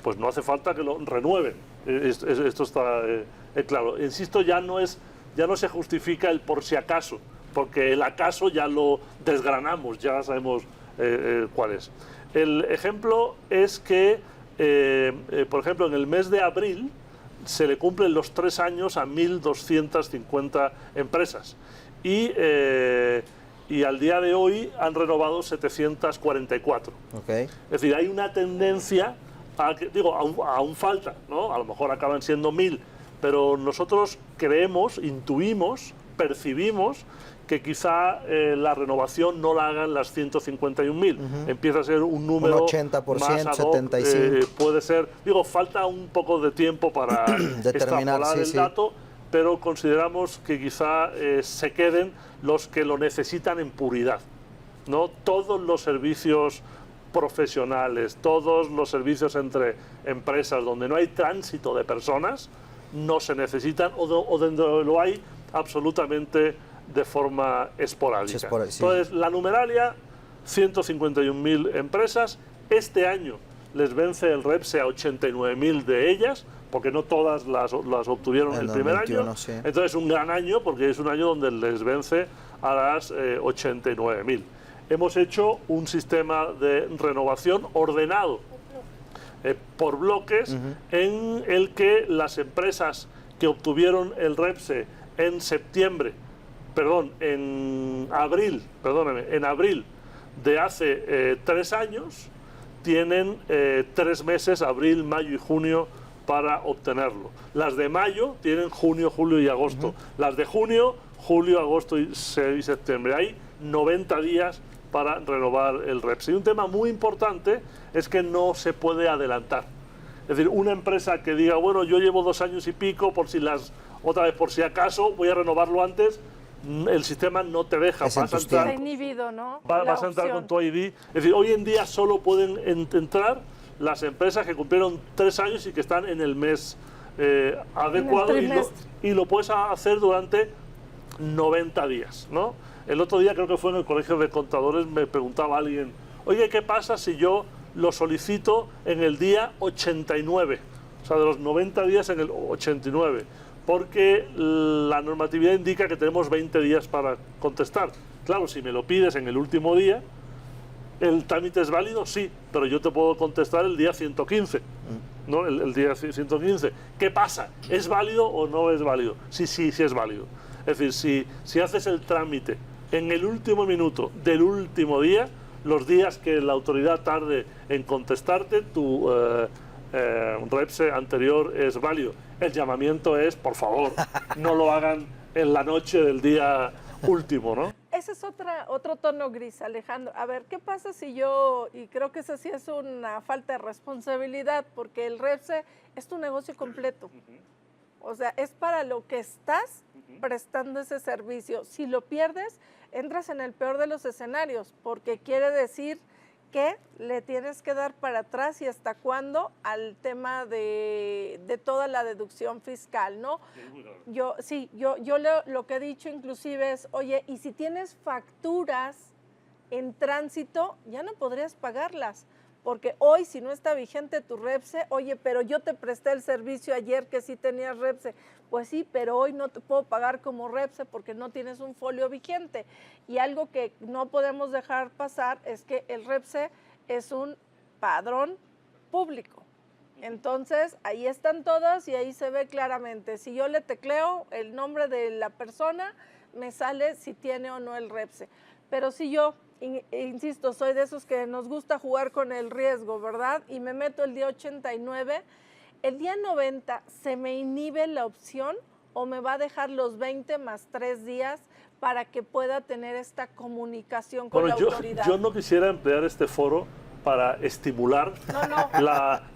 pues no hace falta que lo renueven. Esto está claro. Insisto, ya no se justifica el por si acaso, porque el acaso ya lo desgranamos, ya sabemos cuál es. El ejemplo es que, por ejemplo, en el mes de abril se le cumplen los 3 años a 1.250 empresas y al día de hoy han renovado 744. Okay. Es decir, hay una tendencia a que, digo, aún falta, ¿no? A lo mejor acaban siendo 1.000, pero nosotros creemos, intuimos, percibimos que quizá la renovación no la hagan las 151.000. Empieza a ser un número un 80%, más ad hoc, 75%. puede ser, digo, falta un poco de tiempo para extrapolar el dato, pero consideramos que quizá se queden los que lo necesitan en puridad, ¿no? Todos los servicios profesionales, todos los servicios entre empresas donde no hay tránsito de personas, no se necesitan o donde lo hay absolutamente de forma esporádica. Sí. Entonces, la numeralia, 151.000 empresas. Este año les vence el REPSE a 89.000 de ellas, porque no todas las obtuvieron el primer 21, año. sí. Entonces, un gran año, porque es un año donde les vence a las 89.000. Hemos hecho un sistema de renovación ordenado por bloques, en el que las empresas que obtuvieron el REPSE en abril de hace 3 años, tienen 3 meses, abril, mayo y junio, para obtenerlo. Las de mayo tienen junio, julio y agosto. Las de junio, julio, agosto y septiembre. Hay 90 días para renovar el REPSE. Y un tema muy importante es que no se puede adelantar. Es decir, una empresa que diga, bueno, yo llevo 2 años y pico, por si acaso voy a renovarlo antes, el sistema no te deja. Está inhibido, ¿no? Vas a entrar con tu ID. Es decir, hoy en día solo pueden entrar las empresas que cumplieron 3 años y que están en el mes adecuado, y lo puedes hacer durante 90 días, ¿no? El otro día, creo que fue en el Colegio de Contadores, me preguntaba alguien, oye, ¿qué pasa si yo lo solicito en el día 89? O sea, de los 90 días en el 89. porque la normatividad indica que tenemos 20 días para contestar. Claro, si me lo pides en el último día, ¿el trámite es válido? Sí, pero yo te puedo contestar el día 115, ¿no? El día 115. ¿Qué pasa? ¿Es válido o no es válido? Sí, sí, sí es válido. Es decir, si haces el trámite en el último minuto del último día, los días que la autoridad tarde en contestarte, tu REPSE anterior es válido. El llamamiento es, por favor, no lo hagan en la noche del día último, ¿no? Ese es otro tono gris, Alejandro. A ver, ¿qué pasa si yo, y creo que eso sí es una falta de responsabilidad, porque el REPSE es tu negocio completo. O sea, es para lo que estás prestando ese servicio. Si lo pierdes, entras en el peor de los escenarios, porque quiere decir que le tienes que dar para atrás y hasta cuándo al tema de toda la deducción fiscal, ¿no? Yo lo que he dicho inclusive es, oye, y si tienes facturas en tránsito, ya no podrías pagarlas, porque hoy si no está vigente tu REPSE, oye, pero yo te presté el servicio ayer que sí tenías REPSE, pues sí, pero hoy no te puedo pagar como REPSE porque no tienes un folio vigente. Y algo que no podemos dejar pasar es que el REPSE es un padrón público. Entonces, ahí están todas y ahí se ve claramente. Si yo le tecleo el nombre de la persona, me sale si tiene o no el REPSE. Pero si yo, insisto, soy de esos que nos gusta jugar con el riesgo, ¿verdad? Y me meto el día 89, el día 90 se me inhibe la opción o me va a dejar los 20 más 3 días para que pueda tener esta comunicación con la autoridad. Yo no quisiera emplear este foro para estimular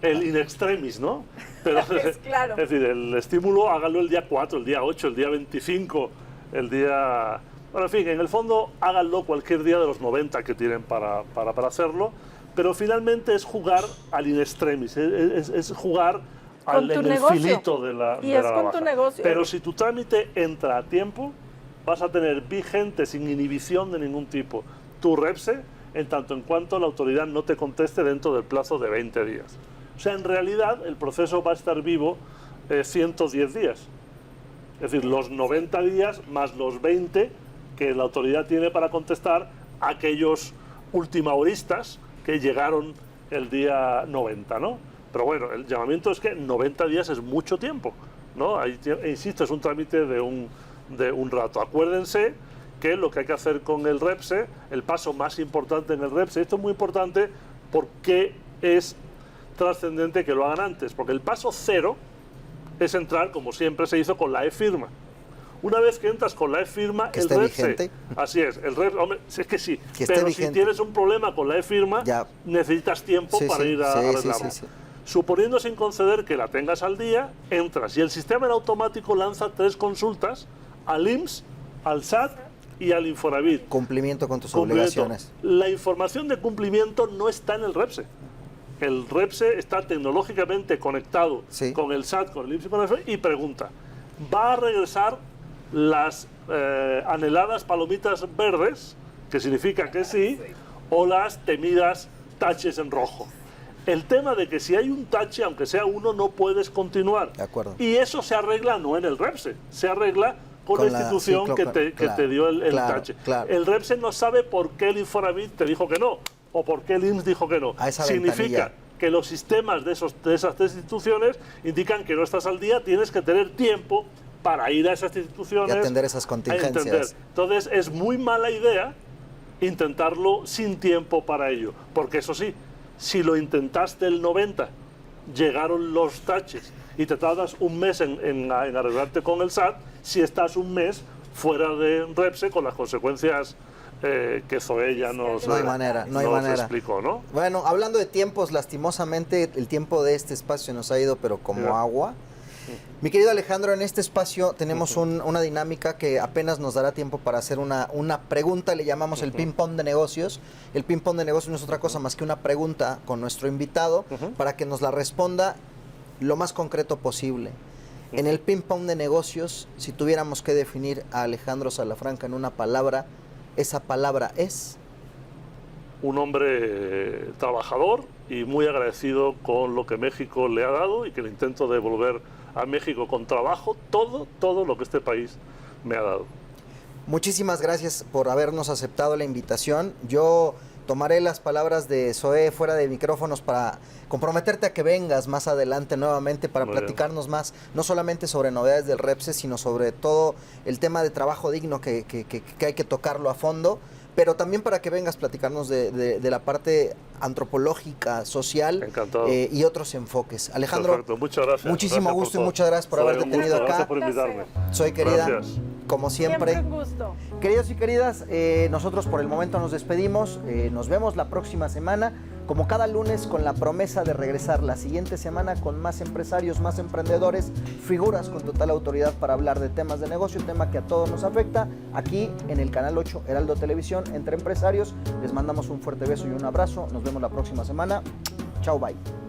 el in extremis, ¿no? Pero, claro. Es decir, el estímulo hágalo el día 4, el día 8, el día 25, el día... Bueno, en fin, en el fondo háganlo cualquier día de los 90 que tienen para hacerlo, pero finalmente es jugar al in extremis, es jugar en el filito de la navaja. Tu negocio. Pero si tu trámite entra a tiempo, vas a tener vigente, sin inhibición de ningún tipo, tu REPSE, en tanto en cuanto la autoridad no te conteste dentro del plazo de 20 días. O sea, en realidad el proceso va a estar vivo 110 días. Es decir, los 90 días más los 20 que la autoridad tiene para contestar a aquellos ultimahoristas que llegaron el día 90, ¿no? Pero bueno, el llamamiento es que 90 días es mucho tiempo, ¿no? Ahí, insisto, es un trámite de un rato. Acuérdense que lo que hay que hacer con el REPSE, el paso más importante en el REPSE, esto es muy importante porque es trascendente que lo hagan antes, porque el paso 0 es entrar, como siempre se hizo, con la e-firma. Una vez que entras con la e-firma, el REPSE... Vigente. Así es, el REPSE, hombre, es que sí, que pero si tienes un problema con la e-firma, necesitas tiempo para ir a arreglarlo. Suponiendo sin conceder que la tengas al día, entras y el sistema en automático lanza 3 consultas al IMSS, al SAT y al Infonavit. Cumplimiento con tus obligaciones. La información de cumplimiento no está en el REPSE. El REPSE está tecnológicamente conectado con el SAT, con el IMSS y con el Infonavit y pregunta, ¿va a regresar las anheladas palomitas verdes, que significa que sí, o las temidas taches en rojo? El tema de que si hay un tache, aunque sea uno, no puedes continuar. De acuerdo. Y eso se arregla no en el REPSE, se arregla con la institución que te dio el tache. Claro. El REPSE no sabe por qué el Infonavit te dijo que no, o por qué el IMSS dijo que no. Significa que los sistemas de esas 3 instituciones indican que no estás al día, tienes que tener tiempo para ir a esas instituciones y atender esas contingencias. Entonces es muy mala idea intentarlo sin tiempo para ello, porque eso sí, si lo intentaste el 90, llegaron los taches y te tardas un mes en arreglarte con el SAT, si estás un mes fuera de REPSE con las consecuencias que Zoe ya nos explicó, ¿no? Bueno, hablando de tiempos, lastimosamente el tiempo de este espacio nos ha ido pero como agua. Mi querido Alejandro, en este espacio tenemos una dinámica que apenas nos dará tiempo para hacer una pregunta, le llamamos el ping-pong de negocios. El ping-pong de negocios no es otra cosa más que una pregunta con nuestro invitado para que nos la responda lo más concreto posible. En el ping-pong de negocios, si tuviéramos que definir a Alejandro Salafranca en una palabra, esa palabra es... Un hombre trabajador y muy agradecido con lo que México le ha dado y que le intento devolver a México con trabajo todo lo que este país me ha dado. Muchísimas gracias por habernos aceptado la invitación. Yo tomaré las palabras de Zoé fuera de micrófonos para comprometerte a que vengas más adelante nuevamente para platicarnos más, no solamente sobre novedades del REPSE, sino sobre todo el tema de trabajo digno que hay que tocarlo a fondo, pero también para que vengas a platicarnos de la parte antropológica, social y otros enfoques. Alejandro, perfecto, muchas gracias. Muchísimo gusto y muchas gracias por haberte tenido acá. Gracias por invitarme. Soy querida, gracias. como siempre. Siempre un gusto. Queridos y queridas, nosotros por el momento nos despedimos. Nos vemos la próxima semana, como cada lunes, con la promesa de regresar la siguiente semana con más empresarios, más emprendedores, figuras con total autoridad para hablar de temas de negocio, un tema que a todos nos afecta, aquí en el Canal 8 Heraldo Televisión, Entre Empresarios. Les mandamos un fuerte beso y un abrazo. Nos vemos la próxima semana. Chao, bye.